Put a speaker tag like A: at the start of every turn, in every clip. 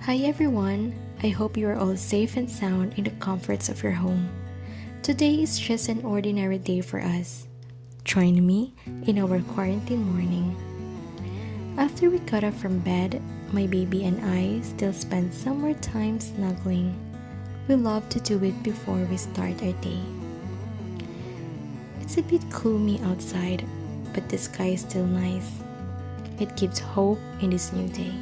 A: Hi everyone! I hope you are all safe and sound in the comforts of your home. Today is just an ordinary day for us. Join me in our quarantine morning. After we got up from bed, my baby and I still spend some more time snuggling. We love to do it before we start our day. It's a bit gloomy outside, but the sky is still nice. It gives hope in this new day.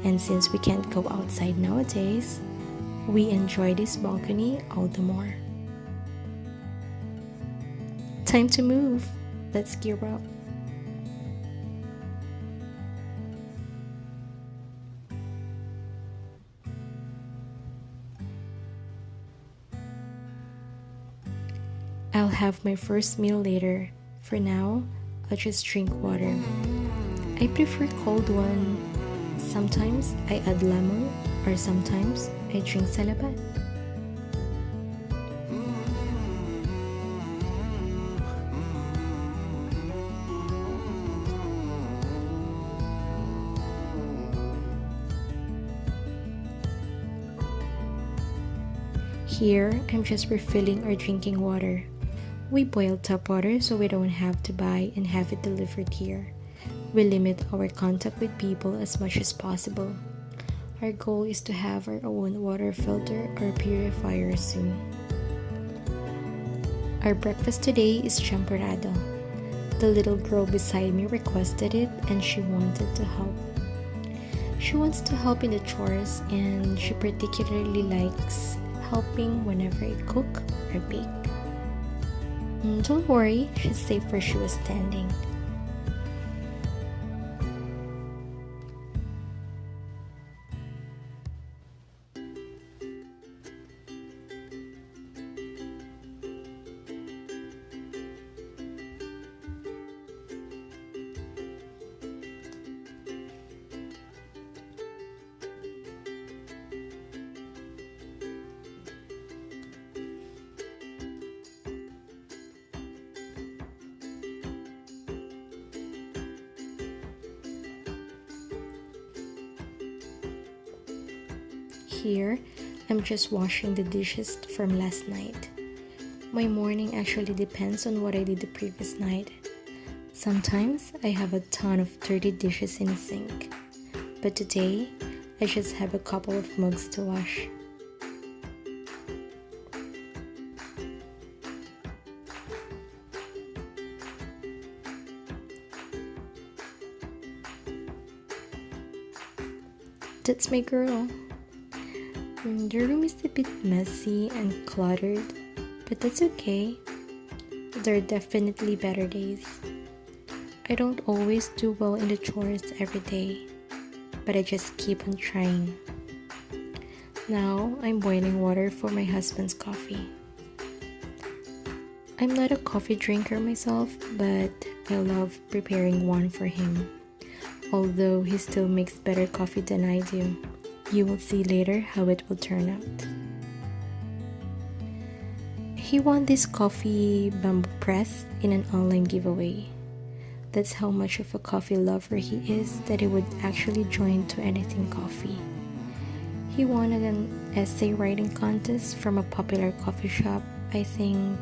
A: And since we can't go outside nowadays, we enjoy this balcony all the more. Time to move. Let's gear up. I'll have my first meal later. For now, I'll just drink water. I prefer cold one. Sometimes I add lemon, or sometimes I drink salabat. Here, I'm just refilling or drinking water. We boil tap water so we don't have to buy and have it delivered here. We limit our contact with people as much as possible. Our goal is to have our own water filter or purifier soon. Our breakfast today is champorado. The little girl beside me requested it and she wanted to help. She wants to help in the chores and she particularly likes helping whenever I cook or bake. Don't worry, she's safe where she was standing. Here, I'm just washing the dishes from last night. My morning actually depends on what I did the previous night. Sometimes I have a ton of dirty dishes in the sink, but today I just have a couple of mugs to wash. That's my girl. The room is a bit messy and cluttered, but that's okay. There are definitely better days. I don't always do well in the chores every day, but I just keep on trying. Now I'm boiling water for my husband's coffee. I'm not a coffee drinker myself, but I love preparing one for him, although he still makes better coffee than I do. You will see later how it will turn out. He won this coffee bamboo press in an online giveaway. That's how much of a coffee lover he is that he would actually join to anything coffee. He won an essay writing contest from a popular coffee shop, I think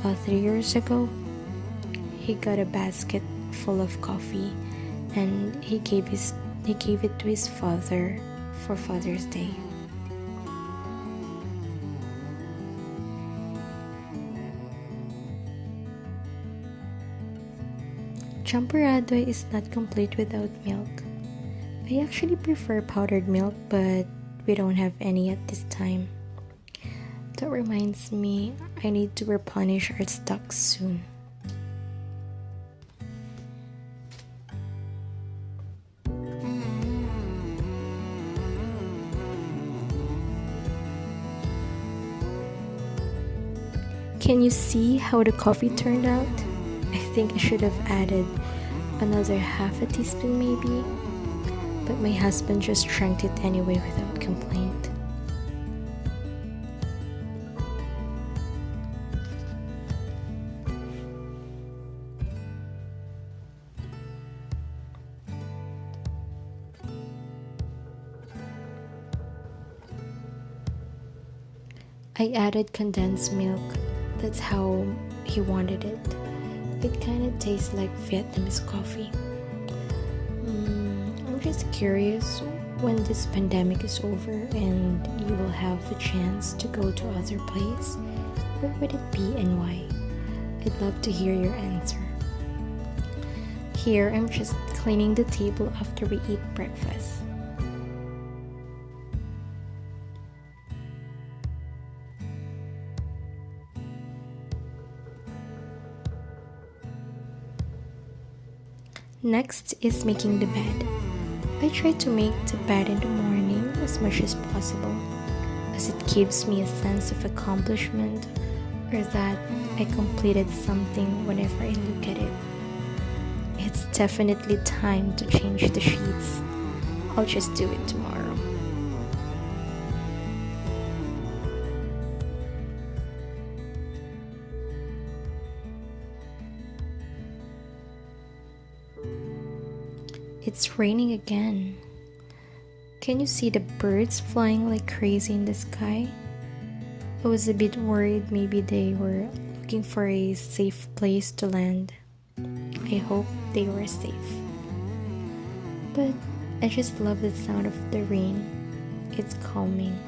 A: 3 years ago. He got a basket full of coffee and he gave it to his father for Father's Day. Champorado is not complete without milk. I actually prefer powdered milk, but we don't have any at this time. That reminds me, I need to replenish our stocks soon. Can you see how the coffee turned out? I think I should have added another half a teaspoon maybe, but my husband just drank it anyway without complaint. I added condensed milk. That's how he wanted it. It kind of tastes like Vietnamese coffee. I'm just curious when this pandemic is over and you will have the chance to go to other place, where would it be and why? I'd love to hear your answer. Here, I'm just cleaning the table after we eat breakfast. Next is making the bed. I try to make the bed in the morning as much as possible, as it gives me a sense of accomplishment or that I completed something whenever I look at it. It's definitely time to change the sheets. I'll just do it tomorrow. It's raining again. Can you see the birds flying like crazy in the sky? I was a bit worried maybe they were looking for a safe place to land. I hope they were safe. But I just love the sound of the rain. It's calming.